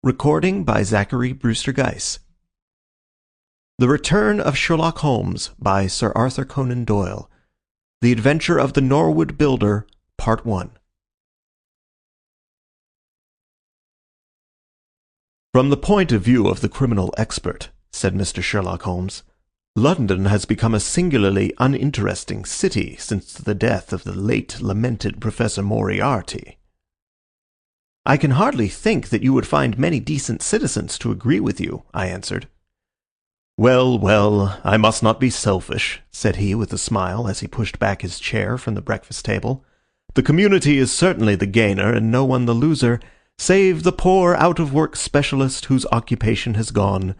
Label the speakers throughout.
Speaker 1: Recording by Zachary Brewster Geiss. The Return of Sherlock Holmes by Sir Arthur Conan Doyle. The Adventure of the Norwood Builder, Part 1. From the point of view of the criminal expert, said Mr. Sherlock Holmes, London has become a singularly uninteresting city since the death of the late lamented Professor Moriarty. I can hardly think that you would find many decent citizens to agree with you, I answered. Well, well, I must not be selfish, said he with a smile as he pushed back his chair from the breakfast table. The community is certainly the gainer and no one the loser, save the poor out-of-work specialist whose occupation has gone.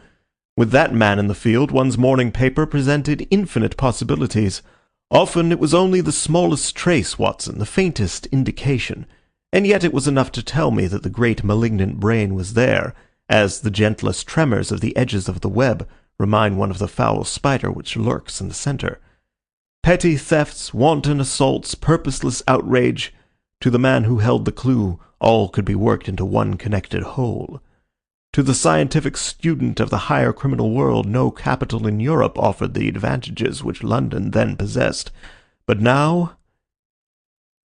Speaker 1: With that man in the field, one's morning paper presented infinite possibilities. Often it was only the smallest trace, Watson, the faintest indication. And yet it was enough to tell me that the great malignant brain was there, as the gentlest tremors of the edges of the web remind one of the foul spider which lurks in the centre. Petty thefts, wanton assaults, purposeless outrage, to the man who held the clue, all could be worked into one connected whole. To the scientific student of the higher criminal world, no capital in Europe offered the advantages which London then possessed. But now...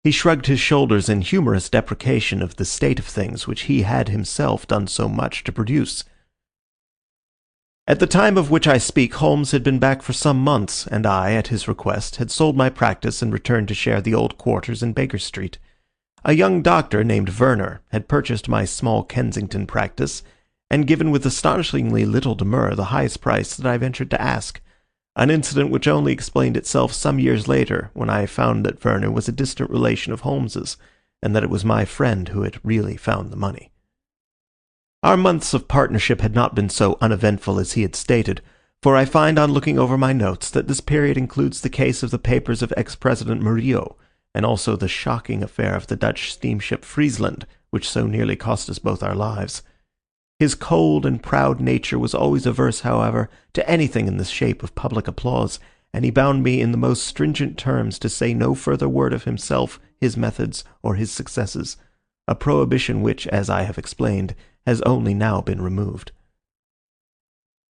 Speaker 1: He shrugged his shoulders in humorous deprecation of the state of things which he had himself done so much to produce. At the time of which I speak, Holmes had been back for some months, and I, at his request, had sold my practice and returned to share the old quarters in Baker Street. A young doctor named Werner had purchased my small Kensington practice, and given with astonishingly little demur the highest price that I ventured to ask. An incident which only explained itself some years later, when I found that Werner was a distant relation of Holmes's, and that it was my friend who had really found the money. Our months of partnership had not been so uneventful as he had stated, for I find on looking over my notes that this period includes the case of the papers of ex-President Murillo, and also the shocking affair of the Dutch steamship Friesland, which so nearly cost us both our lives. His cold and proud nature was always averse, however, to anything in the shape of public applause, and he bound me in the most stringent terms to say no further word of himself, his methods, or his successes, a prohibition which, as I have explained, has only now been removed.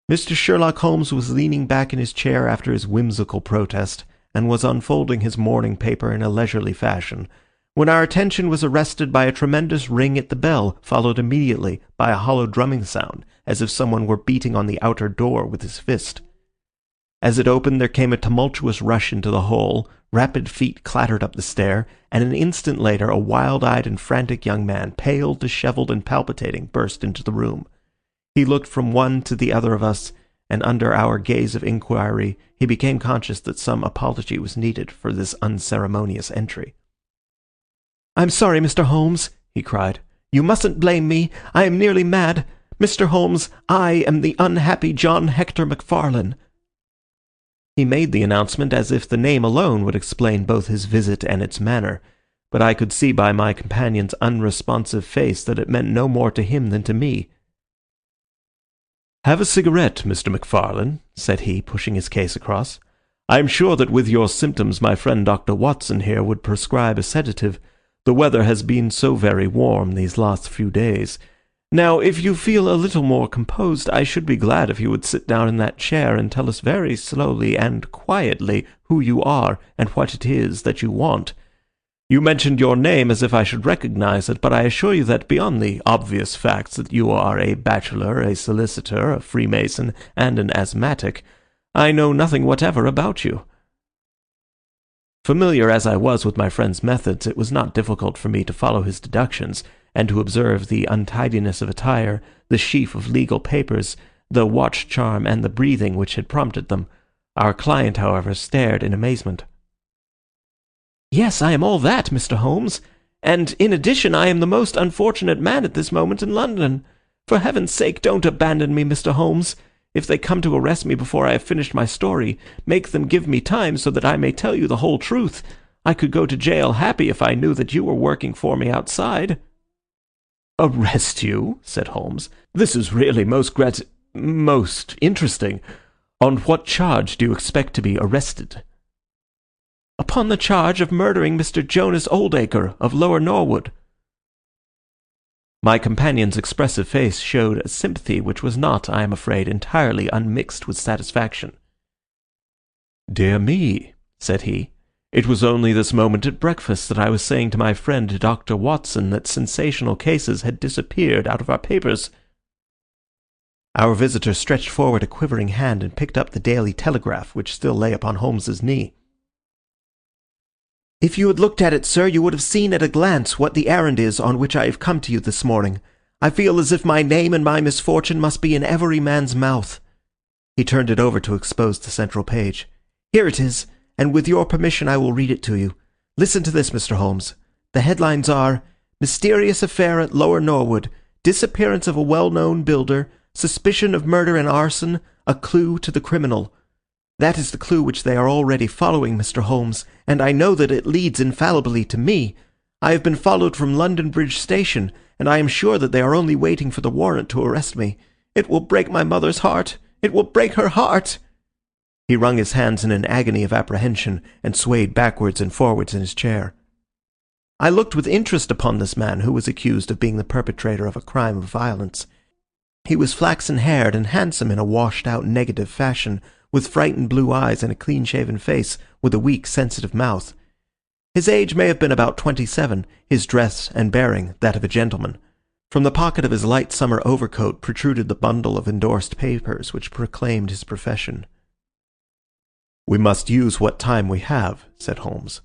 Speaker 1: Mr. Sherlock Holmes was leaning back in his chair after his whimsical protest, and was unfolding his morning paper in a leisurely fashion, when our attention was arrested by a tremendous ring at the bell, followed immediately by a hollow drumming sound, as if someone were beating on the outer door with his fist. As it opened there came a tumultuous rush into the hall, rapid feet clattered up the stair, and an instant later a wild-eyed and frantic young man, pale, dishevelled, and palpitating, burst into the room. He looked from one to the other of us, and under our gaze of inquiry he became conscious that some apology was needed for this unceremonious entry. "I'm sorry, Mr. Holmes," he cried. "You mustn't blame me. I am nearly mad. Mr. Holmes, I am the unhappy John Hector McFarlane." He made the announcement as if the name alone would explain both his visit and its manner, but I could see by my companion's unresponsive face that it meant no more to him than to me. "Have a cigarette, Mr. McFarlane," said he, pushing his case across. "I am sure that with your symptoms my friend Dr. Watson here would prescribe a sedative. The weather has been so very warm these last few days. Now, if you feel a little more composed, I should be glad if you would sit down in that chair and tell us very slowly and quietly who you are and what it is that you want. You mentioned your name as if I should recognize it, but I assure you that beyond the obvious facts that you are a bachelor, a solicitor, a Freemason, and an asthmatic, I know nothing whatever about you." Familiar as I was with my friend's methods, it was not difficult for me to follow his deductions, and to observe the untidiness of attire, the sheaf of legal papers, the watch-charm, and the breathing which had prompted them. Our client, however, stared in amazement. "Yes, I am all that, Mr. Holmes, and in addition I am the most unfortunate man at this moment in London. For heaven's sake, don't abandon me, Mr. Holmes. If they come to arrest me before I have finished my story, make them give me time so that I may tell you the whole truth. I could go to jail happy if I knew that you were working for me outside." "Arrest you?" said Holmes. "This is really most interesting. On what charge do you expect to be arrested?" "Upon the charge of murdering Mr. Jonas Oldacre of Lower Norwood." My companion's expressive face showed a sympathy which was not, I am afraid, entirely unmixed with satisfaction. "Dear me," said he, "it was only this moment at breakfast that I was saying to my friend Dr. Watson that sensational cases had disappeared out of our papers." Our visitor stretched forward a quivering hand and picked up the Daily Telegraph, which still lay upon Holmes's knee. "If you had looked at it, sir, you would have seen at a glance what the errand is on which I have come to you this morning. I feel as if my name and my misfortune must be in every man's mouth." He turned it over to expose the central page. "Here it is, and with your permission I will read it to you. Listen to this, Mr. Holmes. The headlines are, 'Mysterious Affair at Lower Norwood. Disappearance of a well-known builder. Suspicion of murder and arson. A clue to the criminal.' That is the clue which they are already following, Mr. Holmes, and I know that it leads infallibly to me. I have been followed from London Bridge Station, and I am sure that they are only waiting for the warrant to arrest me. It will break my mother's heart. It will break her heart." He wrung his hands in an agony of apprehension, and swayed backwards and forwards in his chair. I looked with interest upon this man who was accused of being the perpetrator of a crime of violence. He was flaxen-haired and handsome in a washed-out negative fashion, with frightened blue eyes and a clean-shaven face, with a weak, sensitive mouth. His age may have been about 27, his dress and bearing that of a gentleman. From the pocket of his light summer overcoat protruded the bundle of endorsed papers which proclaimed his profession. "We must use what time we have," said Holmes.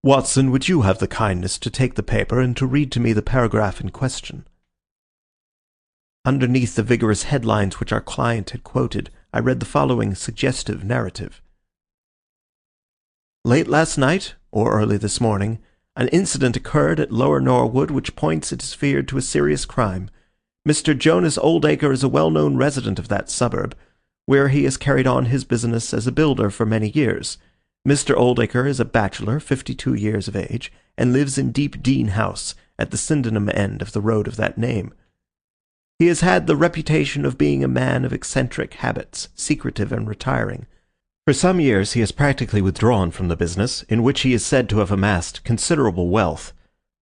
Speaker 1: "Watson, would you have the kindness to take the paper and to read to me the paragraph in question?" Underneath the vigorous headlines which our client had quoted, I read the following suggestive narrative. "Late last night, or early this morning, an incident occurred at Lower Norwood which points, it is feared, to a serious crime. Mr. Jonas Oldacre is a well-known resident of that suburb, where he has carried on his business as a builder for many years. Mr. Oldacre is a bachelor, 52 years of age, and lives in Deep Dean House, at the Sydenham end of the road of that name. He has had the reputation of being a man of eccentric habits, secretive and retiring. For some years he has practically withdrawn from the business, in which he is said to have amassed considerable wealth.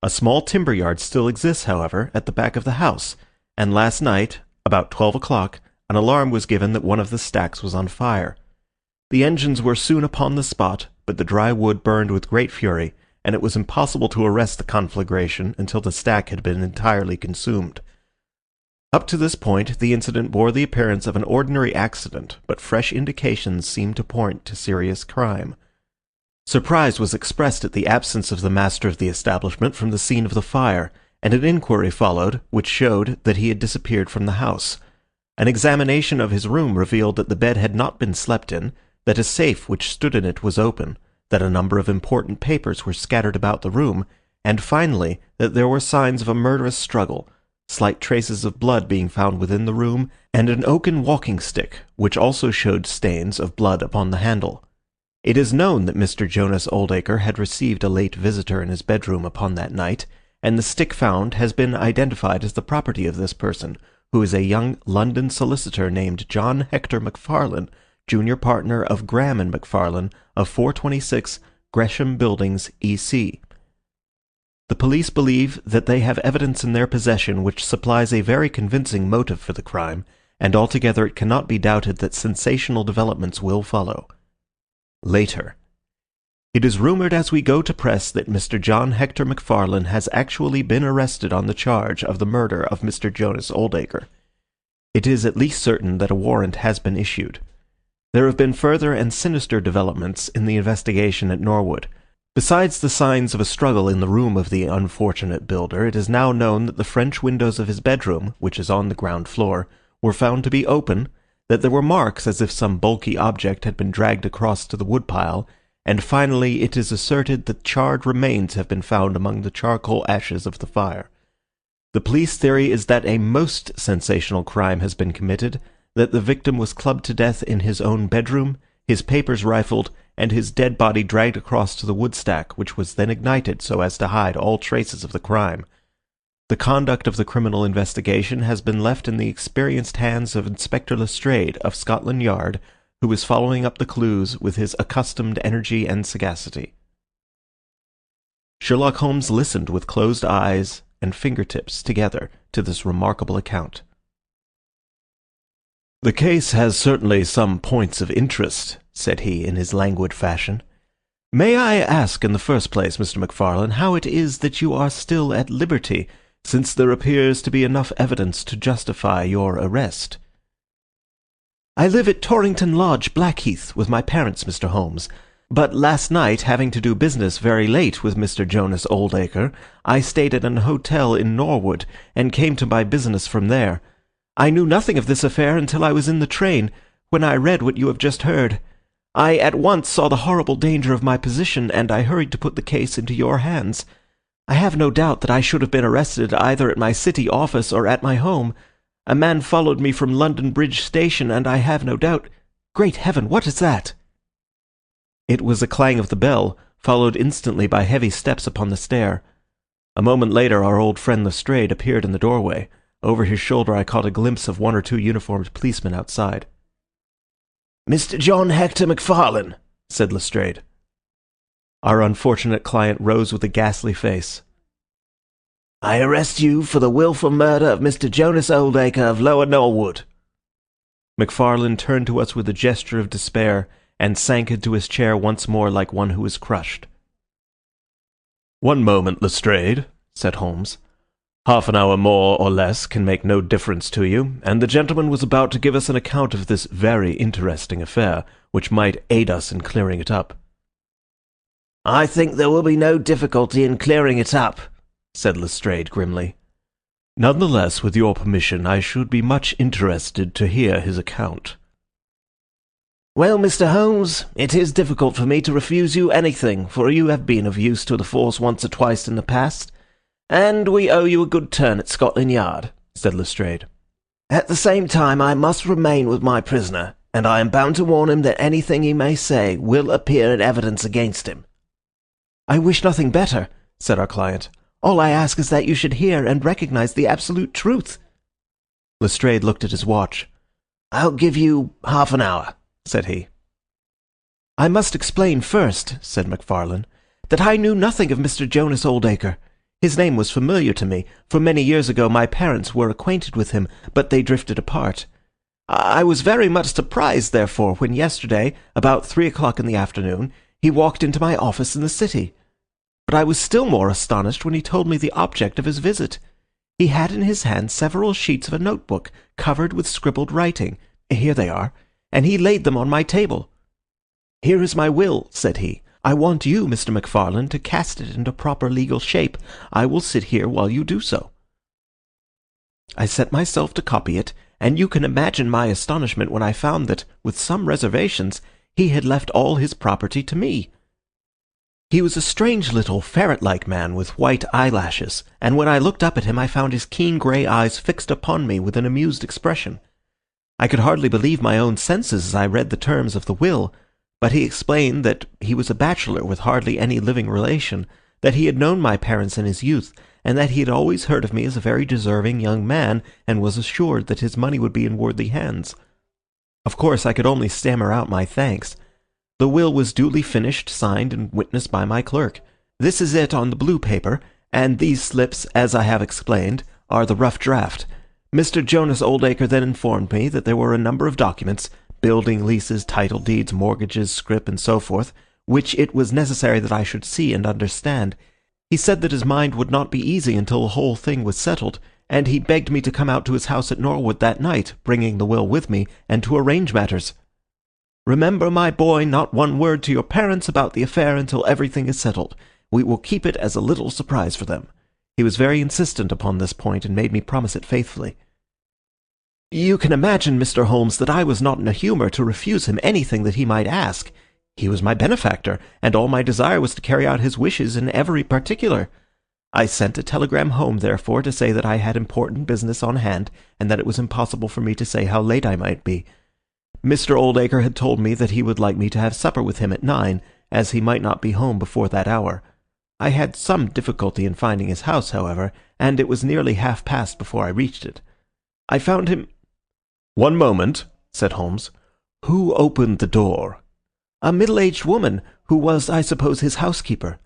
Speaker 1: A small timber yard still exists, however, at the back of the house, and last night, about 12 o'clock, an alarm was given that one of the stacks was on fire. The engines were soon upon the spot, but the dry wood burned with great fury, and it was impossible to arrest the conflagration until the stack had been entirely consumed. Up to this point, the incident bore the appearance of an ordinary accident, but fresh indications seemed to point to serious crime. Surprise was expressed at the absence of the master of the establishment from the scene of the fire, and an inquiry followed, which showed that he had disappeared from the house. An examination of his room revealed that the bed had not been slept in, that a safe which stood in it was open, that a number of important papers were scattered about the room, and finally that there were signs of a murderous struggle, slight traces of blood being found within the room, and an oaken walking-stick, which also showed stains of blood upon the handle. It is known that Mr. Jonas Oldacre had received a late visitor in his bedroom upon that night, and the stick found has been identified as the property of this person, who is a young London solicitor named John Hector McFarlane, junior partner of Graham and McFarlane, of 426 Gresham Buildings, E.C. The police believe that they have evidence in their possession which supplies a very convincing motive for the crime, and altogether it cannot be doubted that sensational developments will follow. Later. It is rumored as we go to press that Mr. John Hector McFarlane has actually been arrested on the charge of the murder of Mr. Jonas Oldacre. It is at least certain that a warrant has been issued. There have been further and sinister developments in the investigation at Norwood. Besides the signs of a struggle in the room of the unfortunate builder, it is now known that the French windows of his bedroom, which is on the ground floor, were found to be open, that there were marks as if some bulky object had been dragged across to the woodpile, and finally it is asserted that charred remains have been found among the charcoal ashes of the fire. The police theory is that a most sensational crime has been committed, that the victim was clubbed to death in his own bedroom, his papers rifled, and his dead body dragged across to the woodstack, which was then ignited so as to hide all traces of the crime. The conduct of the criminal investigation has been left in the experienced hands of Inspector Lestrade of Scotland Yard, who is following up the clues with his accustomed energy and sagacity. Sherlock Holmes listened with closed eyes and fingertips together to this remarkable account. "The case has certainly some points of interest," said he in his languid fashion. "May I ask in the first place, Mr. McFarlane, how it is that you are still at liberty, since there appears to be enough evidence to justify your arrest?" "I live at Torrington Lodge, Blackheath, with my parents, Mr. Holmes. But last night, having to do business very late with Mr. Jonas Oldacre, I stayed at an hotel in Norwood, and came to my business from there. I knew nothing of this affair until I was in the train, when I read what you have just heard. I at once saw the horrible danger of my position, and I hurried to put the case into your hands. I have no doubt that I should have been arrested either at my city office or at my home. A man followed me from London Bridge Station, and I have no doubt— Great heaven, what is that?" It was a clang of the bell, followed instantly by heavy steps upon the stair. A moment later our old friend Lestrade appeared in the doorway. Over his shoulder I caught a glimpse of one or two uniformed policemen outside. "Mr. John Hector McFarlane," said Lestrade. Our unfortunate client rose with a ghastly face. "I arrest you for the wilful murder of Mr. Jonas Oldacre of Lower Norwood." McFarlane turned to us with a gesture of despair, and sank into his chair once more like one who is crushed. "One moment, Lestrade," said Holmes. "Half an hour more or less can make no difference to you, and the gentleman was about to give us an account of this very interesting affair, which might aid us in clearing it up." "I think there will be no difficulty in clearing it up," said Lestrade grimly. "Nonetheless, with your permission, I should be much interested to hear his account." "Well, Mr. Holmes, it is difficult for me to refuse you anything, for you have been of use to the force once or twice in the past, and we owe you a good turn at Scotland Yard," said Lestrade. "At the same time, I must remain with my prisoner, and I am bound to warn him that anything he may say will appear in evidence against him." "I wish nothing better," said our client. "All I ask is that you should hear and recognize the absolute truth." Lestrade looked at his watch. "I'll give you half an hour," said he. "I must explain first," said McFarlane, "that I knew nothing of Mr. Jonas Oldacre. His name was familiar to me, for many years ago my parents were acquainted with him, but they drifted apart. I was very much surprised, therefore, when yesterday, about 3 o'clock in the afternoon, he walked into my office in the city. But I was still more astonished when he told me the object of his visit. He had in his hand several sheets of a notebook covered with scribbled writing. Here they are, and he laid them on my table. 'Here is my will,' said he. 'I want you, Mr. McFarlane, to cast it into proper legal shape. I will sit here while you do so.' I set myself to copy it, and you can imagine my astonishment when I found that, with some reservations, he had left all his property to me. He was a strange little ferret-like man with white eyelashes, and when I looked up at him I found his keen grey eyes fixed upon me with an amused expression. I could hardly believe my own senses as I read the terms of the will, but he explained that he was a bachelor with hardly any living relation, that he had known my parents in his youth, and that he had always heard of me as a very deserving young man, and was assured that his money would be in worthy hands. Of course I could only stammer out my thanks. The will was duly finished, signed, and witnessed by my clerk. This is it on the blue paper, and these slips, as I have explained, are the rough draft. Mr. Jonas Oldacre then informed me that there were a number of documents, building leases, title deeds, mortgages, scrip, and so forth, which it was necessary that I should see and understand. He said that his mind would not be easy until the whole thing was settled, and he begged me to come out to his house at Norwood that night, bringing the will with me, and to arrange matters. Remember, my boy, not one word to your parents about the affair until everything is settled. We will keep it as a little surprise for them. He was very insistent upon this point, and made me promise it faithfully. You can imagine, Mr. Holmes, that I was not in a humour to refuse him anything that he might ask. He was my benefactor, and all my desire was to carry out his wishes in every particular. I sent a telegram home, therefore, to say that I had important business on hand, and that it was impossible for me to say how late I might be. Mr. Oldacre had told me that he would like me to have supper with him at 9, as he might not be home before that hour. I had some difficulty in finding his house, however, and it was nearly half-past before I reached it. I found him— "One moment," said Holmes. "Who opened the door?" "A middle-aged woman, who was, I suppose, his housekeeper."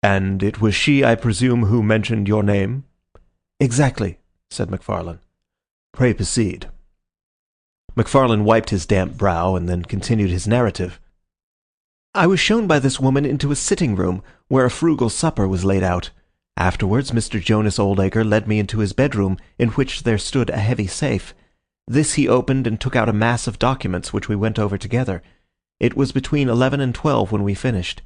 Speaker 1: "And it was she, I presume, who mentioned your name?" Exactly, said McFarlane. Pray proceed. McFarlane wiped his damp brow and then continued his narrative. I was shown by this woman into a sitting room where a frugal supper was laid out. Afterwards, Mr. Jonas Oldacre led me into his bedroom, in which there stood a heavy safe. This he opened and took out a mass of documents which we went over together. It was between 11 and 12 when we finished.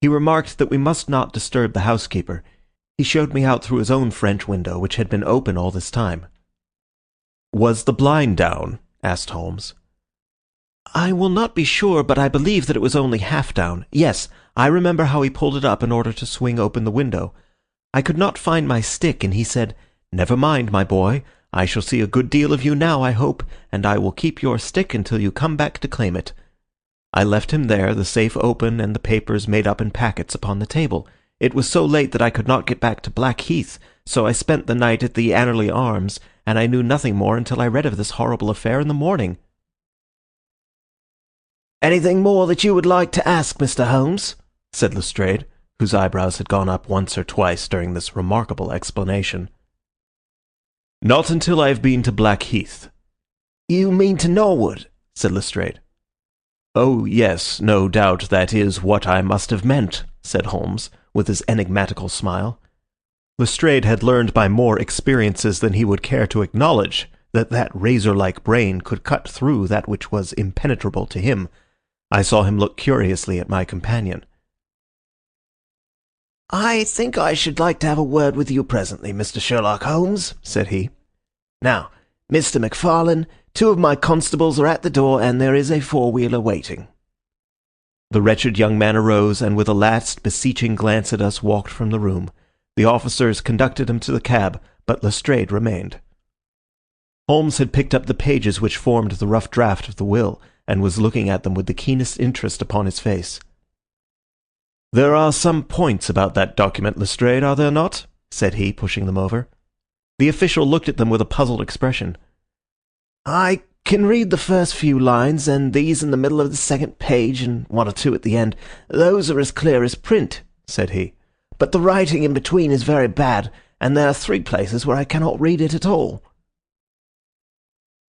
Speaker 1: He remarked that we must not disturb the housekeeper. He showed me out through his own French window, which had been open all this time. Was the blind down? Asked Holmes. I will not be sure, but I believe that it was only half down. Yes, I remember how he pulled it up in order to swing open the window. I could not find my stick, and he said, "Never mind, my boy. I shall see a good deal of you now, I hope, and I will keep your stick until you come back to claim it." I left him there, the safe open and the papers made up in packets upon the table. It was so late that I could not get back to Blackheath, so I spent the night at the Anerley Arms, and I knew nothing more until I read of this horrible affair in the morning. "Anything more that you would like to ask, Mr. Holmes?" said Lestrade, whose eyebrows had gone up once or twice during this remarkable explanation. "Not until I have been to Blackheath." "You mean to Norwood?" said Lestrade. "Oh, yes, no doubt that is what I must have meant," said Holmes, with his enigmatical smile. Lestrade had learned by more experiences than he would care to acknowledge that razor-like brain could cut through that which was impenetrable to him. I saw him look curiously at my companion. "I think I should like to have a word with you presently, Mr. Sherlock Holmes," said he. "Now, Mr. McFarlane, 2 of my constables are at the door, and there is a four-wheeler waiting." The wretched young man arose, and with a last beseeching glance at us walked from the room. The officers conducted him to the cab, but Lestrade remained. Holmes had picked up the pages which formed the rough draft of the will, and was looking at them with the keenest interest upon his face. "There are some points about that document, Lestrade, are there not?" said he, pushing them over. The official looked at them with a puzzled expression. "I can read the first few lines, and these in the middle of the second page, and 1 or 2 at the end. Those are as clear as print," said he. "But the writing in between is very bad, and there are 3 places where I cannot read it at all."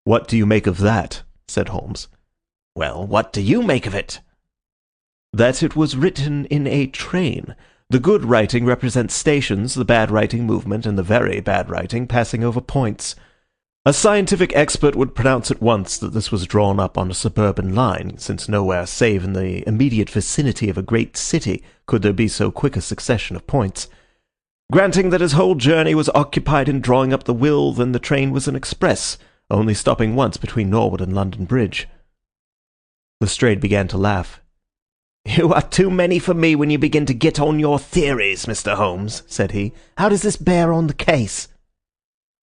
Speaker 1: "What do you make of that?" said Holmes. "Well, what do you make of it?" "That it was written in a train. The good writing represents stations, the bad writing movement, and the very bad writing passing over points. A scientific expert would pronounce at once that this was drawn up on a suburban line, since nowhere save in the immediate vicinity of a great city could there be so quick a succession of points. Granting that his whole journey was occupied in drawing up the will, then the train was an express, only stopping once between Norwood and London Bridge." Lestrade began to laugh. "You are too many for me when you begin to get on your theories, Mr. Holmes," said he. "How does this bear on the case?"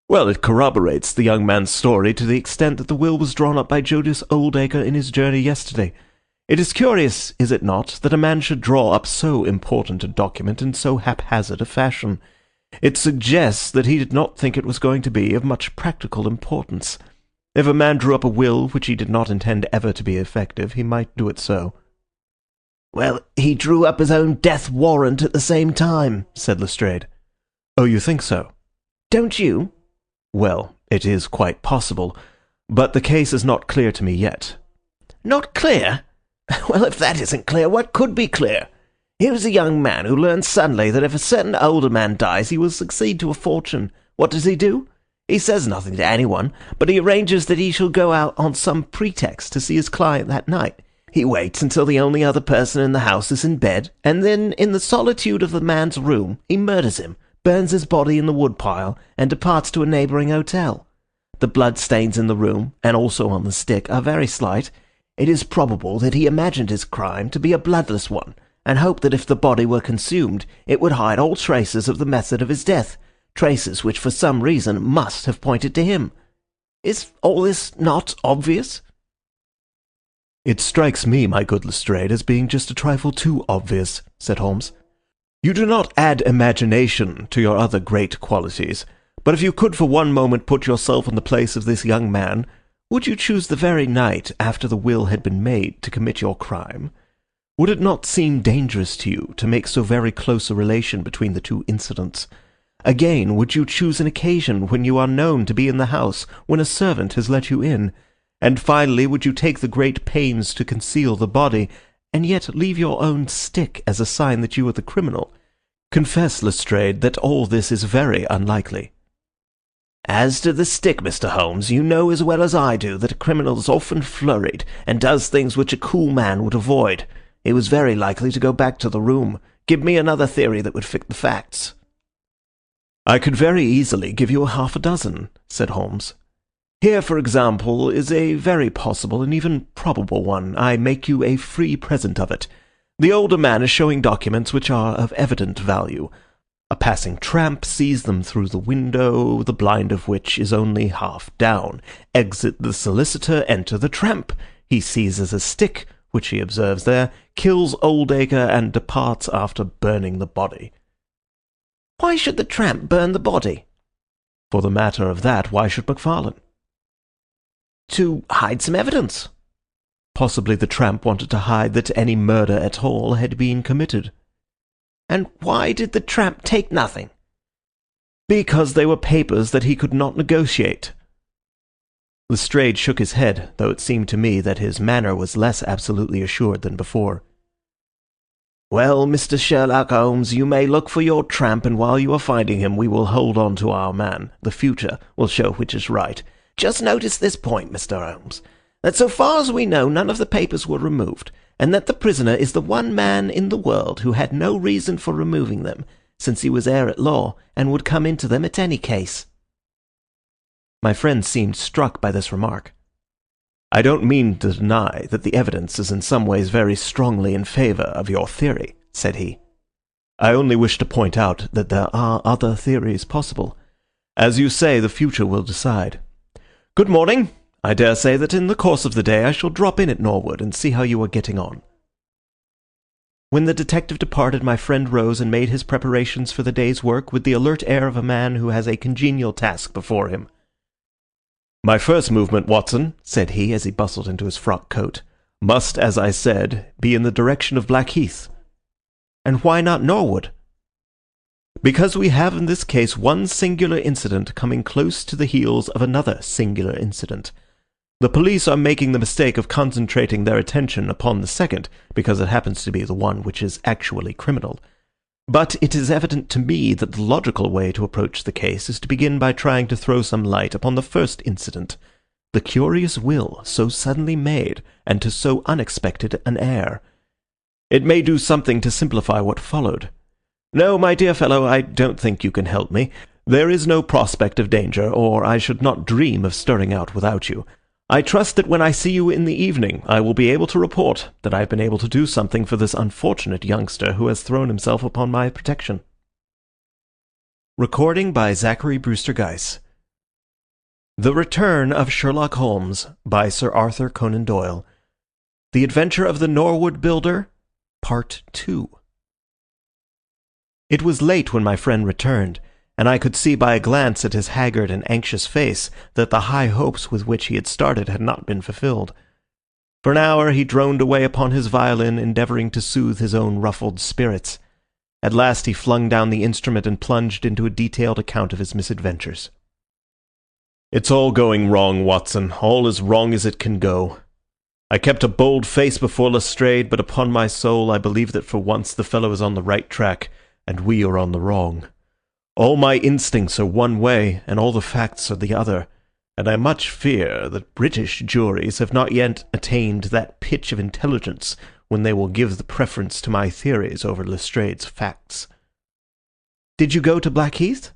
Speaker 1: "Well, it corroborates the young man's story to the extent that the will was drawn up by Jonas Oldacre in his journey yesterday. It is curious, is it not, that a man should draw up so important a document in so haphazard a fashion. It suggests that he did not think it was going to be of much practical importance. If a man drew up a will which he did not intend ever to be effective, he might do it so." "Well, he drew up his own death warrant at the same time," said Lestrade. "Oh, you think so?" "Don't you?" "Well, it is quite possible, but the case is not clear to me yet." "Not clear? Well, if that isn't clear, what could be clear? Here is a young man who learns suddenly that if a certain older man dies, he will succeed to a fortune. What does he do? He says nothing to anyone, but he arranges that he shall go out on some pretext to see his client that night. He waits until the only other person in the house is in bed, and then, in the solitude of the man's room, he murders him, burns his body in the woodpile, and departs to a neighbouring hotel. The blood stains in the room, and also on the stick, are very slight. It is probable that he imagined his crime to be a bloodless one, and hoped that if the body were consumed, it would hide all traces of the method of his death, traces which for some reason must have pointed to him. Is all this not obvious?" "It strikes me, my good Lestrade, as being just a trifle too obvious," said Holmes. "You do not add imagination to your other great qualities, but if you could for one moment put yourself in the place of this young man, would you choose the very night after the will had been made to commit your crime? Would it not seem dangerous to you to make so very close a relation between the 2 incidents? Again, would you choose an occasion when you are known to be in the house, when a servant has let you in? And finally, would you take the great pains to conceal the body, and yet leave your own stick as a sign that you are the criminal? Confess, Lestrade, that all this is very unlikely." "As to the stick, Mr. Holmes, you know as well as I do that a criminal is often flurried, and does things which a cool man would avoid. He was very likely to go back to the room. Give me another theory that would fit the facts." "I could very easily give you half a dozen," said Holmes. "Here, for example, is a very possible and even probable one. I make you a free present of it. The older man is showing documents which are of evident value. A passing tramp sees them through the window, the blind of which is only half down. Exit the solicitor, enter the tramp. He seizes a stick, which he observes there, kills Oldacre, and departs after burning the body." "Why should the tramp burn the body?" "For the matter of that, why should McFarlane?" "To hide some evidence." "Possibly the tramp wanted to hide that any murder at all had been committed." "And why did the tramp take nothing?" "Because they were papers that he could not negotiate." Lestrade shook his head, though it seemed to me that his manner was less absolutely assured than before. "Well, Mr. Sherlock Holmes, you may look for your tramp, and while you are finding him, we will hold on to our man. The future will show which is right. Just notice this point, Mr. Holmes, that so far as we know, none of the papers were removed, and that the prisoner is the one man in the world who had no reason for removing them, since he was heir at law, and would come into them at any case." My friend seemed struck by this remark. "I don't mean to deny that the evidence is in some ways very strongly in favour of your theory," said he. "I only wish to point out that there are other theories possible. As you say, the future will decide. Good morning. I dare say that in the course of the day I shall drop in at Norwood and see how you are getting on." When the detective departed, my friend rose and made his preparations for the day's work with the alert air of a man who has a congenial task before him. "My first movement, Watson," said he, as he bustled into his frock coat, "must, as I said, be in the direction of Blackheath." "And why not Norwood?" "Because we have in this case one singular incident coming close to the heels of another singular incident. The police are making the mistake of concentrating their attention upon the second, because it happens to be the one which is actually criminal. But it is evident to me that the logical way to approach the case is to begin by trying to throw some light upon the first incident, the curious will so suddenly made, and to so unexpected an heir. It may do something to simplify what followed. No, my dear fellow, I don't think you can help me. There is no prospect of danger, or I should not dream of stirring out without you. I trust that when I see you in the evening, I will be able to report that I have been able to do something for this unfortunate youngster who has thrown himself upon my protection." Recording by Zachary Brewster Geiss. The Return of Sherlock Holmes by Sir Arthur Conan Doyle. The Adventure of the Norwood Builder, Part 2. It was late when my friend returned, and I could see by a glance at his haggard and anxious face that the high hopes with which he had started had not been fulfilled. For an hour he droned away upon his violin, endeavouring to soothe his own ruffled spirits. At last he flung down the instrument and plunged into a detailed account of his misadventures. "It's all going wrong, Watson, all as wrong as it can go. I kept a bold face before Lestrade, but upon my soul I believe that for once the fellow is on the right track, and we are on the wrong. All my instincts are one way, and all the facts are the other, and I much fear that British juries have not yet attained that pitch of intelligence when they will give the preference to my theories over Lestrade's facts." "Did you go to Blackheath?"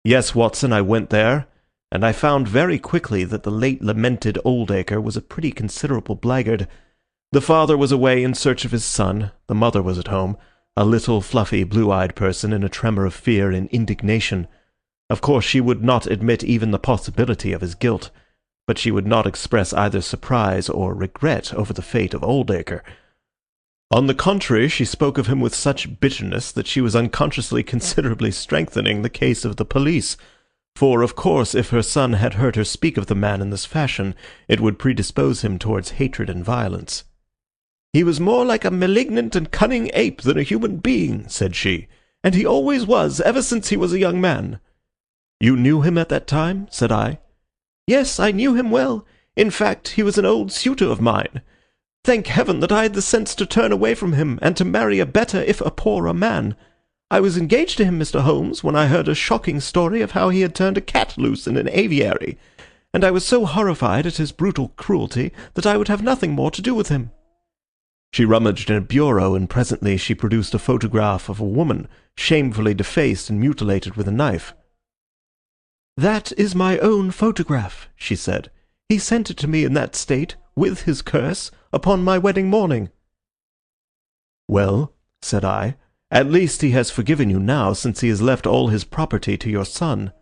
Speaker 1: "Yes, Watson, I went there, and I found very quickly that the late lamented Oldacre was a pretty considerable blackguard. The father was away in search of his son, the mother was at home, a little fluffy blue-eyed person in a tremor of fear and indignation. Of course she would not admit even the possibility of his guilt, but she would not express either surprise or regret over the fate of Oldacre. On the contrary, she spoke of him with such bitterness that she was unconsciously considerably strengthening the case of the police, for, of course, if her son had heard her speak of the man in this fashion, it would predispose him towards hatred and violence. "He was more like a malignant and cunning ape than a human being," said she, and he always was, ever since he was a young man." "You knew him at that time?" said I. "Yes, I knew him well. In fact, he was an old suitor of mine. Thank heaven that I had the sense to turn away from him, and to marry a better, if a poorer man. I was engaged to him, Mr. Holmes, when I heard a shocking story of how he had turned a cat loose in an aviary, and I was so horrified at his brutal cruelty that I would have nothing more to do with him." She rummaged in a bureau, and presently she produced a photograph of a woman, shamefully defaced and mutilated with a knife. "That is my own photograph," she said. "He sent it to me in that state, with his curse, upon my wedding morning." "Well," said I, "at least he has forgiven you now, since he has left all his property to your son."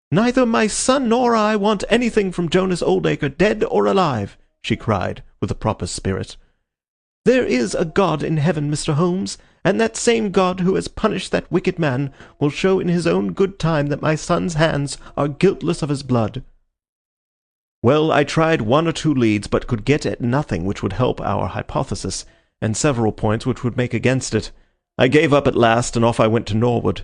Speaker 1: "Neither my son nor I want anything from Jonas Oldacre, dead or alive," she cried, with a proper spirit. "There is a God in heaven, Mr. Holmes, and that same God who has punished that wicked man will show in his own good time that my son's hands are guiltless of his blood." Well, I tried one or two leads, but could get at nothing which would help our hypothesis, and several points which would make against it. I gave up at last, and off I went to Norwood.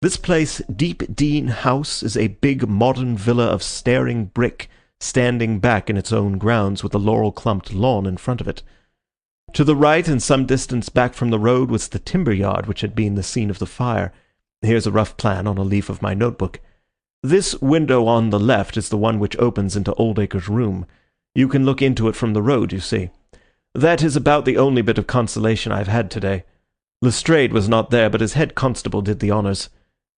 Speaker 1: This place, Deep Dean House, is a big modern villa of staring brick, standing back in its own grounds, with a laurel-clumped lawn in front of it. To the right, and some distance back from the road, was the timber yard which had been the scene of the fire. Here's a rough plan on a leaf of my notebook. This window on the left is the one which opens into Oldacre's room. You can look into it from the road, you see. That is about the only bit of consolation I've had today. Lestrade was not there, but his head constable did the honours.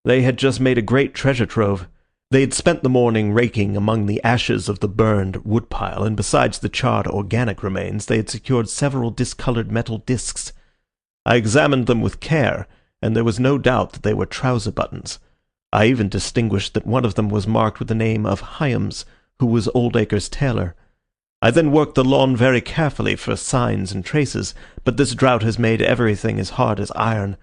Speaker 1: They had just made a great treasure trove. They had spent the morning raking among the ashes of the burned woodpile, and besides the charred organic remains, they had secured several discoloured metal discs. I examined them with care, and there was no doubt that they were trouser buttons. I even distinguished that one of them was marked with the name of Hyams, who was Oldacre's tailor. I then worked the lawn very carefully for signs and traces, but this drought has made everything as hard as iron.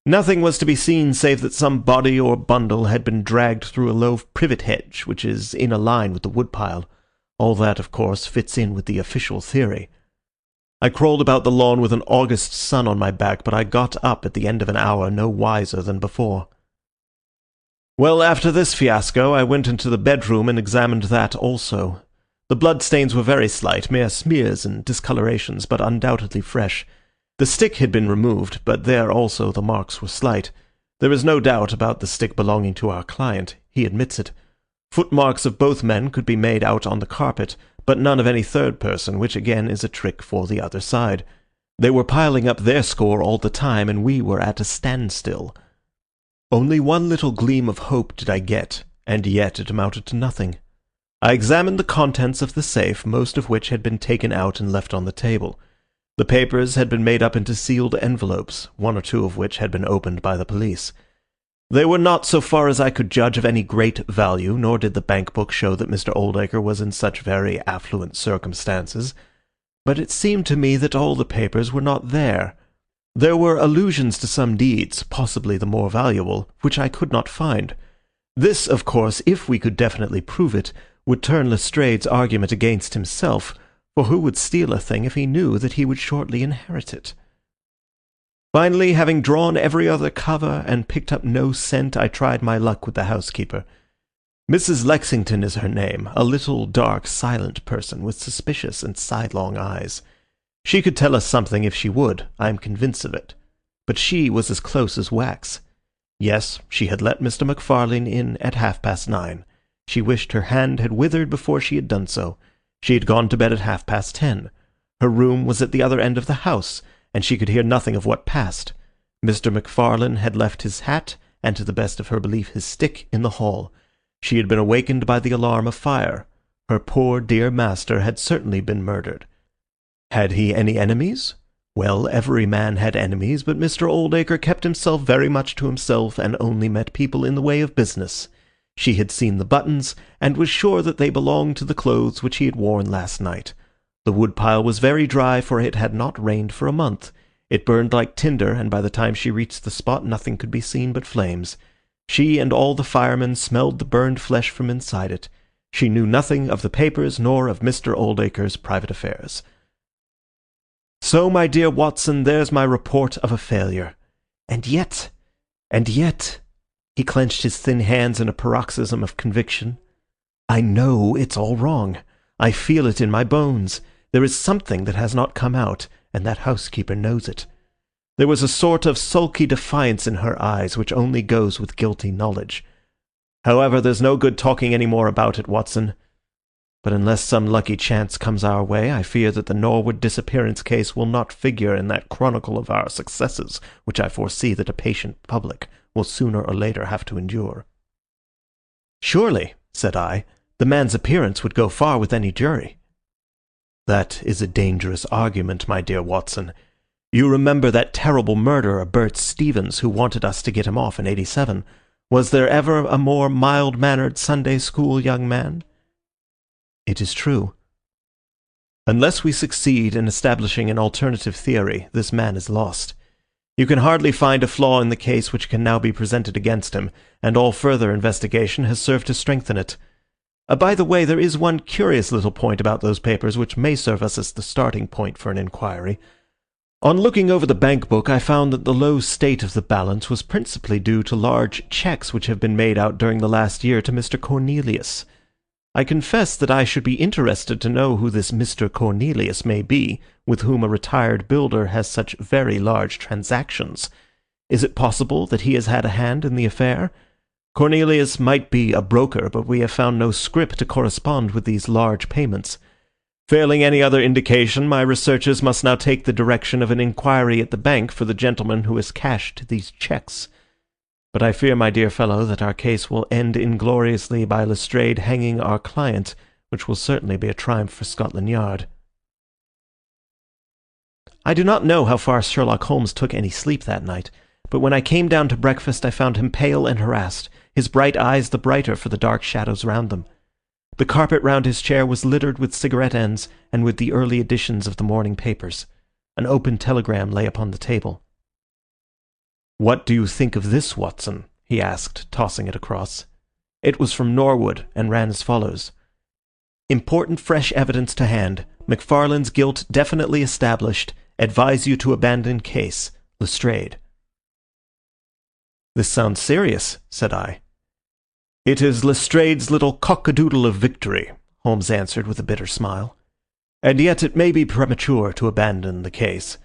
Speaker 1: Nothing was to be seen save that some body or bundle had been dragged through a low privet hedge, which is in a line with the woodpile. All that, of course, fits in with the official theory. I crawled about the lawn with an August sun on my back, but I got up at the end of an hour no wiser than before. Well, after this fiasco, I went into the bedroom and examined that also. The bloodstains were very slight, mere smears and discolorations, but undoubtedly fresh. The stick had been removed, but there also the marks were slight. There is no doubt about the stick belonging to our client. He admits it. Footmarks of both men could be made out on the carpet, but none of any third person, which again is a trick for the other side. They were piling up their score all the time, and we were at a standstill. Only one little gleam of hope did I get, and yet it amounted to nothing. I examined the contents of the safe, most of which had been taken out and left on the table. The papers had been made up into sealed envelopes, one or two of which had been opened by the police. They were not, so far as I could judge, of any great value, nor did the bank book show that Mr. Oldacre was in such very affluent circumstances. But it seemed to me that all the papers were not there. There were allusions to some deeds, possibly the more valuable, which I could not find. This, of course, if we could definitely prove it, would turn Lestrade's argument against himself, for who would steal a thing if he knew that he would shortly inherit it? Finally, having drawn every other cover and picked up no scent, I tried my luck with the housekeeper. Mrs. Lexington is her name, a little, dark, silent person with suspicious and sidelong eyes. She could tell us something if she would, I am convinced of it. But she was as close as wax. Yes, she had let Mr. McFarlane in at 9:30. She wished her hand had withered before she had done so. She had gone to bed at 10:30. Her room was at the other end of the house, and she could hear nothing of what passed. Mr. McFarlane had left his hat, and to the best of her belief his stick, in the hall. She had been awakened by the alarm of fire. Her poor dear master had certainly been murdered. Had he any enemies? Well, every man had enemies, but Mr. Oldacre kept himself very much to himself, and only met people in the way of business. She had seen the buttons, and was sure that they belonged to the clothes which he had worn last night. The woodpile was very dry, for it had not rained for a month. It burned like tinder, and by the time she reached the spot nothing could be seen but flames. She and all the firemen smelled the burned flesh from inside it. She knew nothing of the papers, nor of Mr. Oldacre's private affairs. So, my dear Watson, there's my report of a failure. And yet, he clenched his thin hands in a paroxysm of conviction. I know it's all wrong. I feel it in my bones. There is something that has not come out, and that housekeeper knows it. There was a sort of sulky defiance in her eyes which only goes with guilty knowledge. However, there's no good talking any more about it, Watson. But unless some lucky chance comes our way, I fear that the Norwood disappearance case will not figure in that chronicle of our successes which I foresee that a patient public will sooner or later have to endure. Surely, said I, the man's appearance would go far with any jury. That is a dangerous argument, my dear Watson. You remember that terrible murderer, Bert Stevens, who wanted us to get him off in '87. Was there ever a more mild-mannered Sunday school young man? It is true. Unless we succeed in establishing an alternative theory, this man is lost. You can hardly find a flaw in the case which can now be presented against him, and all further investigation has served to strengthen it. By the way, there is one curious little point about those papers which may serve us as the starting point for an inquiry. On looking over the bank book, I found that the low state of the balance was principally due to large cheques which have been made out during the last year to Mr. Cornelius. I confess that I should be interested to know who this Mr. Cornelius may be, with whom a retired builder has such very large transactions. Is it possible that he has had a hand in the affair? Cornelius might be a broker, but we have found no scrip to correspond with these large payments. Failing any other indication, my researches must now take the direction of an inquiry at the bank for the gentleman who has cashed these cheques. But I fear, my dear fellow, that our case will end ingloriously by Lestrade hanging our client, which will certainly be a triumph for Scotland Yard. I do not know how far Sherlock Holmes took any sleep that night, but when I came down to breakfast I found him pale and harassed, his bright eyes the brighter for the dark shadows round them. The carpet round his chair was littered with cigarette ends and with the early editions of the morning papers. An open telegram lay upon the table. "What do you think of this, Watson?" he asked, tossing it across. It was from Norwood, and ran as follows. "Important fresh evidence to hand. McFarlane's guilt definitely established. Advise you to abandon case. Lestrade." "This sounds serious," said I. "It is Lestrade's little cock-a-doodle of victory," Holmes answered with a bitter smile. "And yet it may be premature to abandon the case.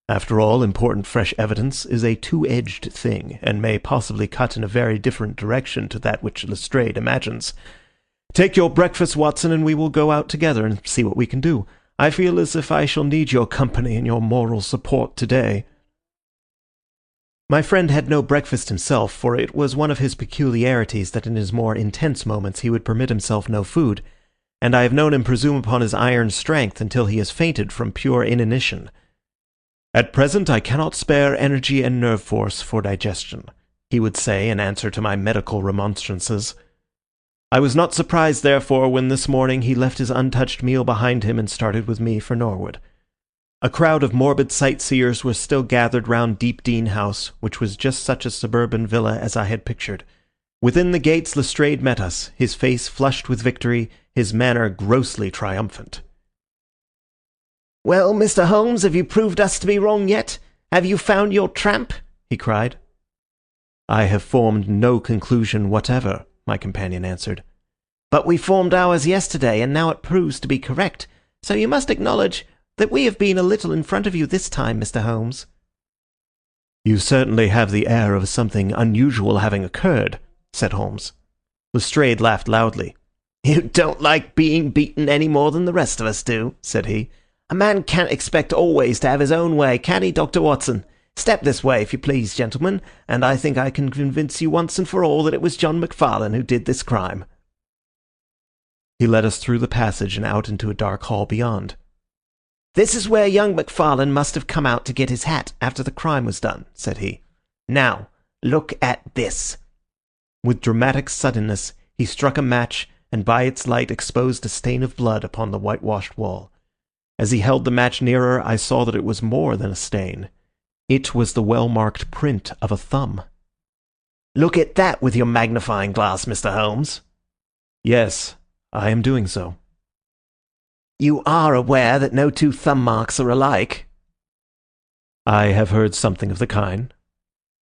Speaker 1: After all, important fresh evidence is a two-edged thing, and may possibly cut in a very different direction to that which Lestrade imagines. Take your breakfast, Watson, and we will go out together and see what we can do. I feel as if I shall need your company and your moral support today." My friend had no breakfast himself, for it was one of his peculiarities that in his more intense moments he would permit himself no food, and I have known him presume upon his iron strength until he has fainted from pure inanition. "At present I cannot spare energy and nerve force for digestion," he would say in answer to my medical remonstrances. I was not surprised, therefore, when this morning he left his untouched meal behind him and started with me for Norwood. A crowd of morbid sightseers were still gathered round Deepdene House, which was just such a suburban villa as I had pictured. Within the gates Lestrade met us, his face flushed with victory, his manner grossly triumphant. "Well, Mr. Holmes, have you proved us to be wrong yet? Have you found your tramp?" he cried. "I have formed no conclusion whatever," my companion answered. "But we formed ours yesterday, and now it proves to be correct. So you must acknowledge that we have been a little in front of you this time, Mr. Holmes." "You certainly have the air of something unusual having occurred," said Holmes. Lestrade laughed loudly. "You don't like being beaten any more than the rest of us do," said he. "A man can't expect always to have his own way, can he, Dr. Watson? Step this way, if you please, gentlemen, and I think I can convince you once and for all that it was John McFarlane who did this crime." He led us through the passage and out into a dark hall beyond. "This is where young McFarlane must have come out to get his hat after the crime was done," said he. "Now, look at this." With dramatic suddenness, he struck a match, and by its light exposed a stain of blood upon the whitewashed wall. As he held the match nearer, I saw that it was more than a stain. It was the well-marked print of a thumb. "Look at that with your magnifying glass, Mr. Holmes." "Yes, I am doing so." "You are aware that no two thumb marks are alike?" "I have heard something of the kind."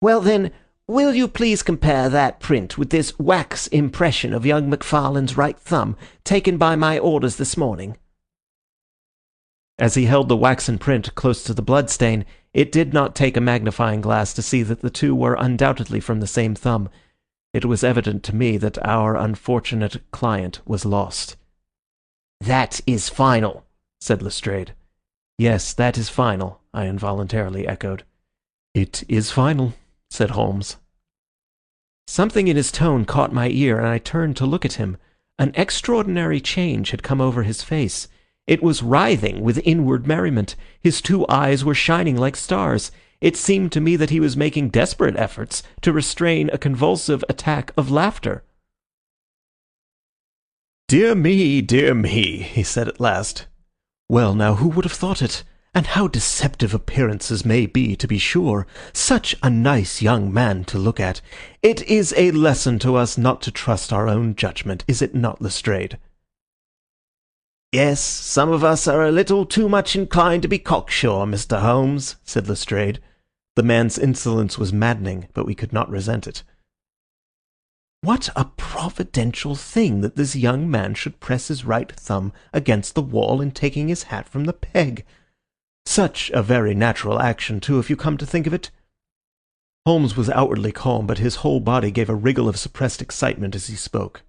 Speaker 2: Well, then, will you please compare that print with this wax impression of young McFarlane's right thumb, taken by my orders this morning?"
Speaker 1: As he held the waxen print close to the bloodstain, it did not take a magnifying glass to see that the two were undoubtedly from the same thumb. It was evident to me that our unfortunate client was lost.
Speaker 2: "That is final," said Lestrade.
Speaker 1: "Yes, that is final," I involuntarily echoed. "It is final," said Holmes. Something in his tone caught my ear, and I turned to look at him. An extraordinary change had come over his face. It was writhing with inward merriment. His two eyes were shining like stars. It seemed to me that he was making desperate efforts to restrain a convulsive attack of laughter. Dear me," he said at last. "Well, now, who would have thought it? And how deceptive appearances may be, to be sure. Such a nice young man to look at. It is a lesson to us not to trust our own judgment, is it not, Lestrade?"
Speaker 2: "Yes, some of us are a little too much inclined to be cocksure, Mr. Holmes," said Lestrade.
Speaker 1: The man's insolence was maddening, but we could not resent it. What a providential thing that this young man should press his right thumb against the wall in taking his hat from the peg. Such a very natural action, too, if you come to think of it. Holmes was outwardly calm, but his whole body gave a wriggle of suppressed excitement as he spoke.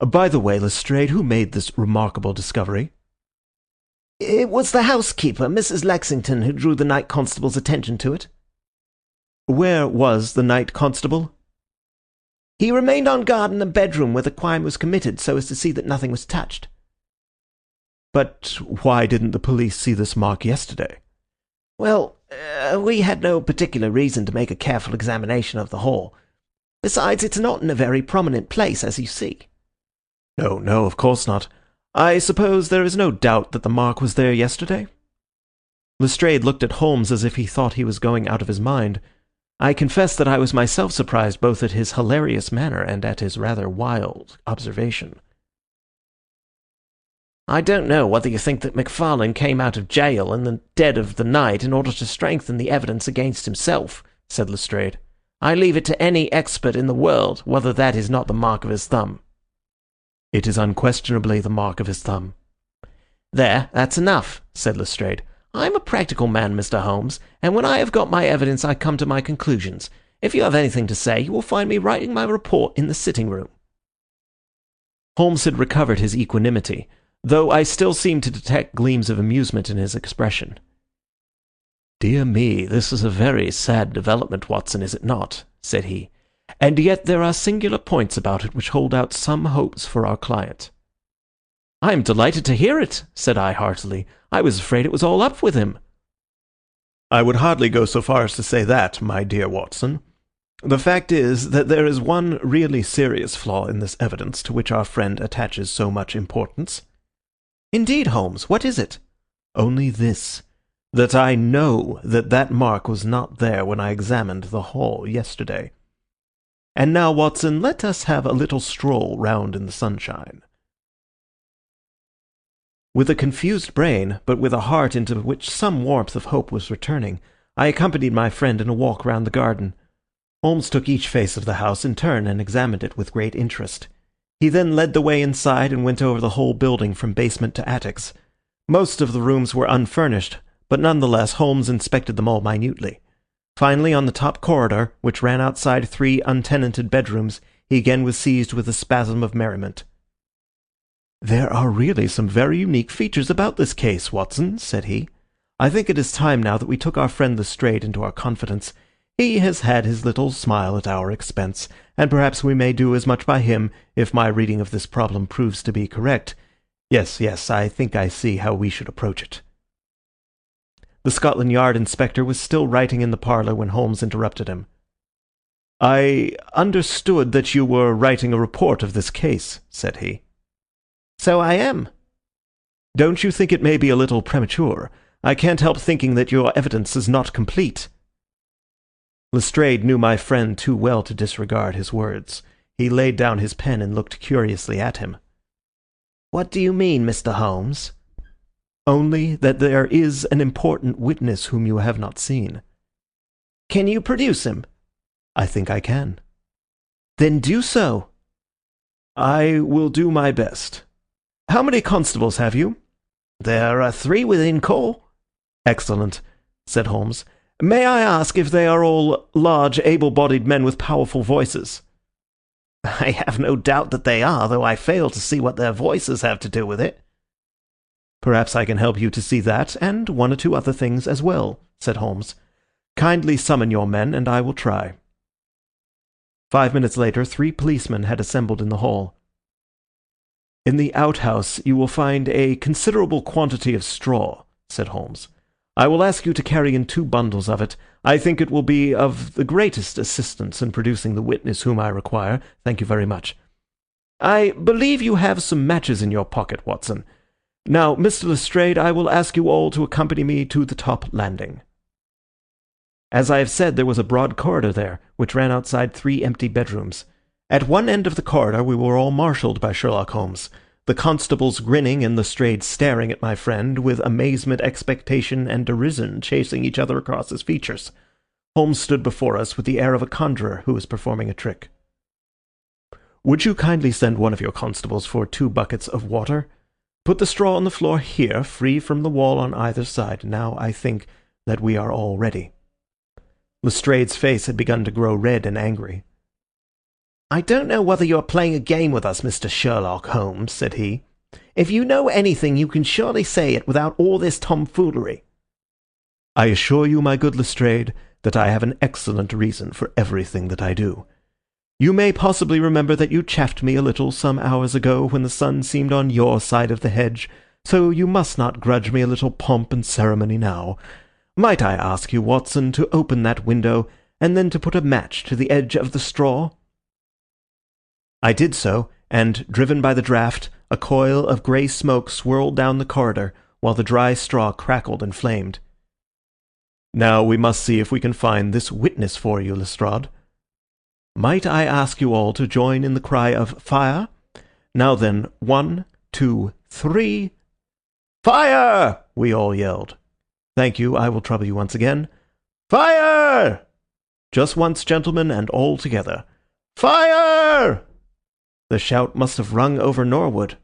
Speaker 1: "By the way, Lestrade, who made this remarkable discovery?"
Speaker 2: "It was the housekeeper, Mrs. Lexington, who drew the night constable's attention to it."
Speaker 1: "Where was the night constable?"
Speaker 2: "He remained on guard in the bedroom where the crime was committed, so as to see that nothing was touched."
Speaker 1: "But why didn't the police see this mark yesterday?"
Speaker 2: "Well, we had no particular reason to make a careful examination of the hall. Besides, it's not in a very prominent place, as you see."
Speaker 1: "No, no, of course not. I suppose there is no doubt that the mark was there yesterday?" Lestrade looked at Holmes as if he thought he was going out of his mind. I confess that I was myself surprised both at his hilarious manner and at his rather wild observation.
Speaker 2: "I don't know whether you think that McFarlane came out of jail in the dead of the night in order to strengthen the evidence against himself," said Lestrade. "I leave it to any expert in the world whether that is not the mark of his thumb."
Speaker 1: "It is unquestionably the mark of his thumb."
Speaker 2: "There, that's enough," said Lestrade. "I'm a practical man, Mr. Holmes, and when I have got my evidence I come to my conclusions. If you have anything to say, you will find me writing my report in the sitting-room."
Speaker 1: Holmes had recovered his equanimity, though I still seemed to detect gleams of amusement in his expression. "Dear me, this is a very sad development, Watson, is it not?" said he. "And yet there are singular points about it which hold out some hopes for our client."
Speaker 2: "I am delighted to hear it," said I heartily. "I was afraid it was all up with him."
Speaker 1: "I would hardly go so far as to say that, my dear Watson. The fact is that there is one really serious flaw in this evidence to which our friend attaches so much importance."
Speaker 2: "Indeed, Holmes, what is it?"
Speaker 1: "Only this, that I know that that mark was not there when I examined the hall yesterday. And now, Watson, let us have a little stroll round in the sunshine." With a confused brain, but with a heart into which some warmth of hope was returning, I accompanied my friend in a walk round the garden. Holmes took each face of the house in turn and examined it with great interest. He then led the way inside and went over the whole building from basement to attics. Most of the rooms were unfurnished, but nonetheless Holmes inspected them all minutely. Finally, on the top corridor, which ran outside 3 untenanted bedrooms, he again was seized with a spasm of merriment. "There are really some very unique features about this case, Watson," said he. "I think it is time now that we took our friend Lestrade into our confidence. He has had his little smile at our expense, and perhaps we may do as much by him if my reading of this problem proves to be correct. Yes, yes, I think I see how we should approach it." The Scotland Yard inspector was still writing in the parlour when Holmes interrupted him. "I understood that you were writing a report of this case," said he.
Speaker 2: "So I am."
Speaker 1: "Don't you think it may be a little premature? I can't help thinking that your evidence is not complete." Lestrade knew my friend too well to disregard his words. He laid down his pen and looked curiously at him.
Speaker 2: "What do you mean, Mr. Holmes?"
Speaker 1: "Only that there is an important witness whom you have not seen."
Speaker 2: "Can you produce him?"
Speaker 1: I think I can.
Speaker 2: Then do so.
Speaker 1: I will do my best. How many constables have you?
Speaker 2: There are 3 within call.
Speaker 1: Excellent, said Holmes. May I ask if they are all large, able-bodied men with powerful voices?
Speaker 2: I have no doubt that they are, though I fail to see what their voices have to do with it.
Speaker 1: Perhaps I can help you to see that, and 1 or 2 other things as well, said Holmes. Kindly summon your men, and I will try. 5 minutes later, 3 policemen had assembled in the hall. In the outhouse you will find a considerable quantity of straw, said Holmes. I will ask you to carry in 2 bundles of it. I think it will be of the greatest assistance in producing the witness whom I require. Thank you very much. I believe you have some matches in your pocket, Watson. Now, Mr. Lestrade, I will ask you all to accompany me to the top landing. As I have said, there was a broad corridor there, which ran outside 3 empty bedrooms. At one end of the corridor we were all marshalled by Sherlock Holmes, the constables grinning and Lestrade staring at my friend, with amazement, expectation, and derision chasing each other across his features. Holmes stood before us with the air of a conjurer who is performing a trick. Would you kindly send one of your constables for 2 buckets of water? Put the straw on the floor here, free from the wall on either side. Now I think that we are all ready. Lestrade's face had begun to grow red and angry.
Speaker 2: I don't know whether you are playing a game with us, Mr. Sherlock Holmes, said he. If you know anything, you can surely say it without all this tomfoolery.
Speaker 1: I assure you, my good Lestrade, that I have an excellent reason for everything that I do. You may possibly remember that you chaffed me a little some hours ago when the sun seemed on your side of the hedge, so you must not grudge me a little pomp and ceremony now. Might I ask you, Watson, to open that window, and then to put a match to the edge of the straw? I did so, and, driven by the draught, a coil of grey smoke swirled down the corridor, while the dry straw crackled and flamed. Now we must see if we can find this witness for you, Lestrade. Might I ask you all to join in the cry of fire? Now then, 1, 2, 3... Fire! We all yelled. Thank you, I will trouble you once again. Fire! Just once, gentlemen, and all together. Fire! The shout must have rung over Norwood.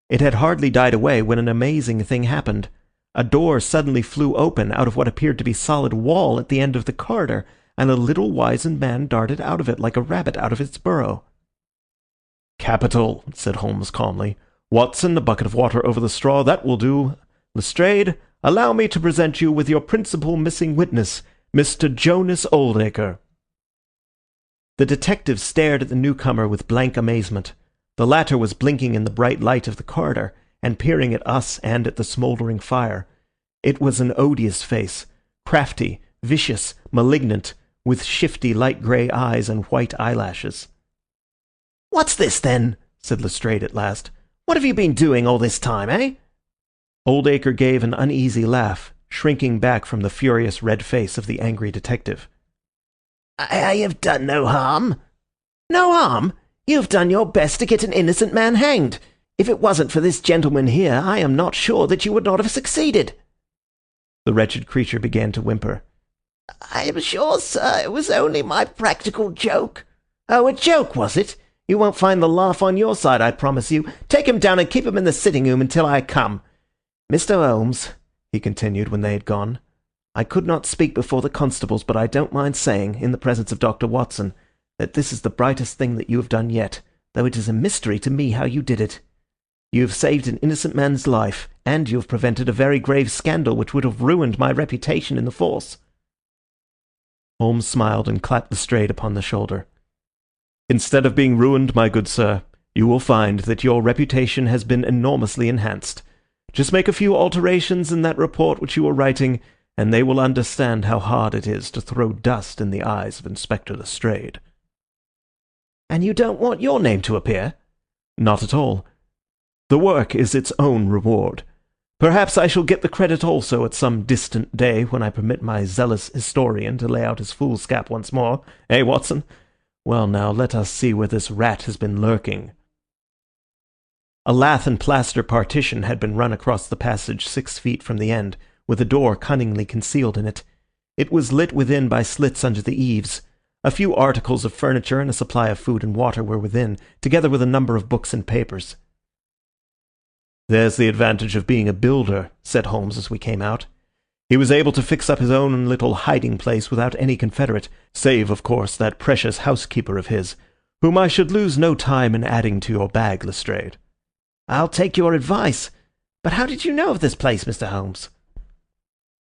Speaker 1: It had hardly died away when an amazing thing happened. A door suddenly flew open out of what appeared to be solid wall at the end of the corridor, and a little wizened man darted out of it like a rabbit out of its burrow. Capital, said Holmes calmly. Watson, a bucket of water over the straw, that will do. Lestrade, allow me to present you with your principal missing witness, Mr. Jonas Oldacre. The detective stared at the newcomer with blank amazement. The latter was blinking in the bright light of the corridor, and peering at us and at the smouldering fire. It was an odious face, crafty, vicious, malignant, with shifty light grey eyes and white eyelashes.
Speaker 2: "What's this, then?" said Lestrade at last. "What have you been doing all this time, eh?"
Speaker 1: Oldacre gave an uneasy laugh, shrinking back from the furious red face of the angry detective.
Speaker 2: I have done no harm." "No harm? You've done your best to get an innocent man hanged. If it wasn't for this gentleman here, I am not sure that you would not have succeeded."
Speaker 1: The wretched creature began to whimper.
Speaker 2: "I am sure, sir, it was only my practical joke." "Oh, a joke, was it? You won't find the laugh on your side, I promise you. Take him down and keep him in the sitting-room until I come. Mr. Holmes," he continued when they had gone, "I could not speak before the constables, but I don't mind saying, in the presence of Dr. Watson, that this is the brightest thing that you have done yet, though it is a mystery to me how you did it. You have saved an innocent man's life, and you have prevented a very grave scandal which would have ruined my reputation in the force." Holmes smiled and clapped Lestrade upon the shoulder. "Instead of being ruined, my good sir, you will find that your reputation has been enormously enhanced. Just make a few alterations in that report which you are writing, and they will understand how hard it is to throw dust in the eyes of Inspector Lestrade." "And you don't want your name to appear?" "Not at all. The work is its own reward. Perhaps I shall get the credit also at some distant day when I permit my zealous historian to lay out his foolscap once more. Eh, Watson? Well, now, let us see where this rat has been lurking." A lath and plaster partition had been run across the passage 6 feet from the end, with a door cunningly concealed in it. It was lit within by slits under the eaves. A few articles of furniture and a supply of food and water were within, together with a number of books and papers.
Speaker 1: "There's the advantage of being a builder," said Holmes as we came out. "He was able to fix up his own little hiding-place without any confederate, save, of course, that precious housekeeper of his, whom I should lose no time in adding to your bag, Lestrade."
Speaker 2: "I'll take your advice. But how did you know of this place, Mr. Holmes?"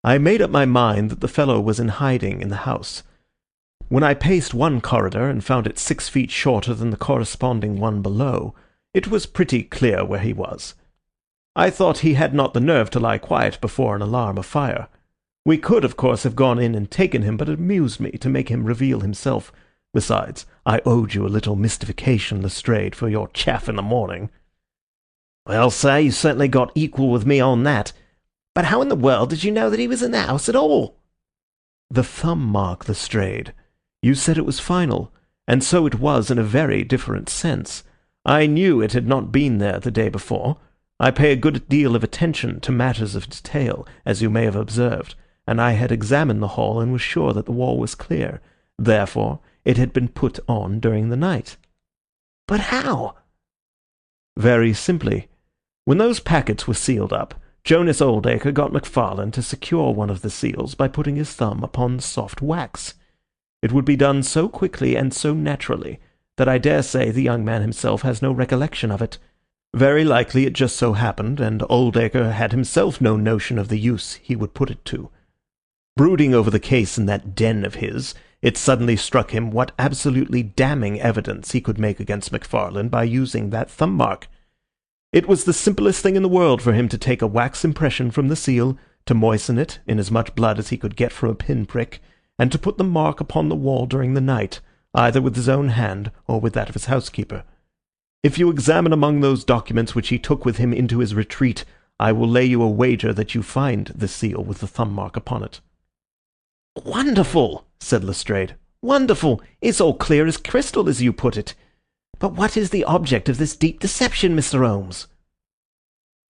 Speaker 1: "I made up my mind that the fellow was in hiding in the house. When I paced one corridor and found it 6 feet shorter than the corresponding one below, it was pretty clear where he was. I thought he had not the nerve to lie quiet before an alarm of fire. We could, of course, have gone in and taken him, but it amused me to make him reveal himself. Besides, I owed you a little mystification, Lestrade, for your chaff in the morning."
Speaker 2: "Well, sir, you certainly got equal with me on that. But how in the world did you know that he was in the house at all?"
Speaker 1: "The thumb mark, Lestrade. You said it was final, and so it was in a very different sense. I knew it had not been there the day before. I pay a good deal of attention to matters of detail, as you may have observed, and I had examined the hall and was sure that the wall was clear. Therefore, it had been put on during the night."
Speaker 2: "But how?"
Speaker 1: "Very simply. When those packets were sealed up, Jonas Oldacre got McFarlane to secure one of the seals by putting his thumb upon the soft wax. It would be done so quickly and so naturally that I dare say the young man himself has no recollection of it. Very likely it just so happened, and Oldacre had himself no notion of the use he would put it to. Brooding over the case in that den of his, it suddenly struck him what absolutely damning evidence he could make against McFarlane by using that thumb mark. It was the simplest thing in the world for him to take a wax impression from the seal, to moisten it in as much blood as he could get from a pin-prick, and to put the mark upon the wall during the night, either with his own hand or with that of his housekeeper. If you examine among those documents which he took with him into his retreat, I will lay you a wager that you find the seal with the thumb mark upon it."
Speaker 2: "Wonderful!" said Lestrade. "Wonderful! It's all clear as crystal, as you put it. But what is the object of this deep deception, Mr. Holmes?"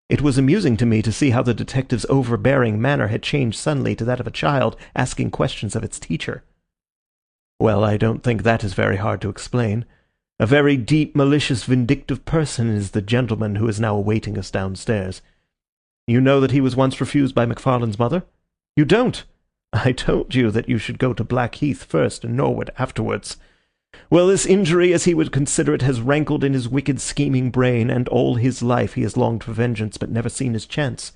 Speaker 1: It was amusing to me to see how the detective's overbearing manner had changed suddenly to that of a child asking questions of its teacher. "Well, I don't think that is very hard to explain. A very deep, malicious, vindictive person is the gentleman who is now awaiting us downstairs. You know that he was once refused by McFarlane's mother? You don't? I told you that you should go to Blackheath first and Norwood afterwards. Well, this injury, as he would consider it, has rankled in his wicked, scheming brain, and all his life he has longed for vengeance, but never seen his chance.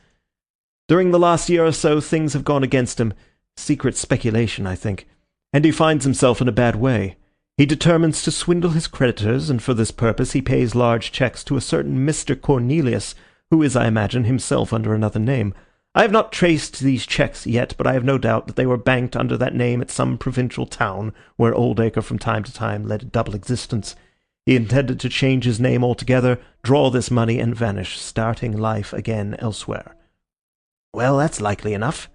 Speaker 1: During the last year or so, things have gone against him. Secret speculation, I think. And he finds himself in a bad way. He determines to swindle his creditors, and for this purpose he pays large cheques to a certain Mr. Cornelius, who is, I imagine, himself under another name. I have not traced these cheques yet, but I have no doubt that they were banked under that name at some provincial town where Oldacre from time to time led a double existence. He intended to change his name altogether, draw this money, and vanish, starting life again elsewhere."
Speaker 2: "Well, that's likely enough."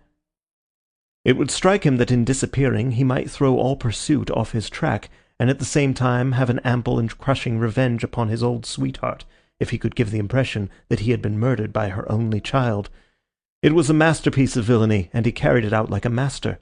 Speaker 1: "It would strike him that in disappearing he might throw all pursuit off his track, and at the same time have an ample and crushing revenge upon his old sweetheart, if he could give the impression that he had been murdered by her only child. It was a masterpiece of villainy, and he carried it out like a master.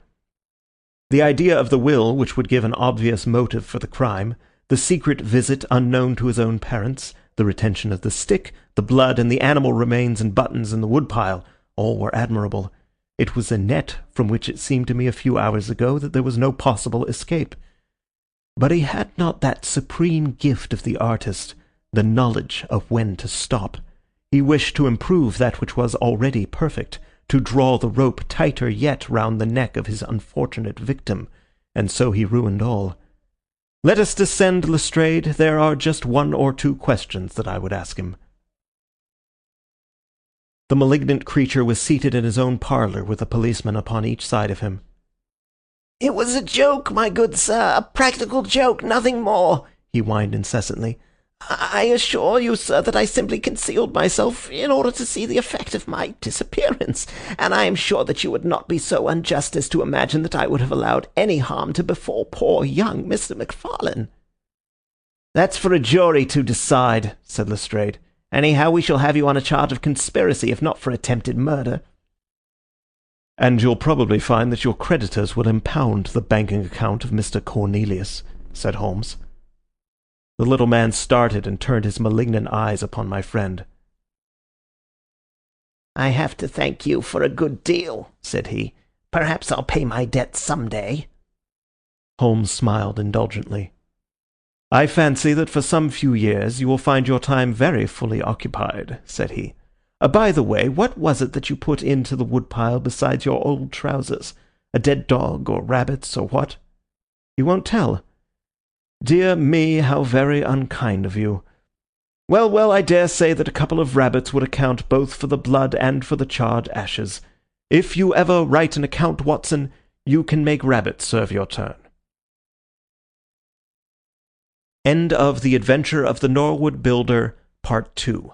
Speaker 1: The idea of the will, which would give an obvious motive for the crime, the secret visit unknown to his own parents, the retention of the stick, the blood, and the animal remains and buttons in the woodpile, all were admirable. It was a net from which it seemed to me a few hours ago that there was no possible escape. But he had not that supreme gift of the artist, the knowledge of when to stop. He wished to improve that which was already perfect, to draw the rope tighter yet round the neck of his unfortunate victim, and so he ruined all. Let us descend, Lestrade. There are just 1 or 2 questions that I would ask him." The malignant creature was seated in his own parlour with a policeman upon each side of him.
Speaker 2: "It was a joke, my good sir, a practical joke, nothing more," he whined incessantly. "I assure you, sir, that I simply concealed myself in order to see the effect of my disappearance, and I am sure that you would not be so unjust as to imagine that I would have allowed any harm to befall poor young Mr. McFarlane." "That's for a jury to decide," said Lestrade. "Anyhow, we shall have you on a charge of conspiracy, if not for attempted murder."
Speaker 1: "And you'll probably find that your creditors will impound the banking account of Mr. Cornelius," said Holmes. The little man started and turned his malignant eyes upon my friend.
Speaker 2: "I have to thank you for a good deal," said he. "Perhaps I'll pay my debt some day."
Speaker 1: Holmes smiled indulgently. "I fancy that for some few years you will find your time very fully occupied," said he. "By the way, what was it that you put into the woodpile besides your old trousers? A dead dog, or rabbits, or what? You won't tell? Dear me, how very unkind of you. Well, well, I dare say that a couple of rabbits would account both for the blood and for the charred ashes. If you ever write an account, Watson, you can make rabbits serve your turn." End of The Adventure of the Norwood Builder, Part 2.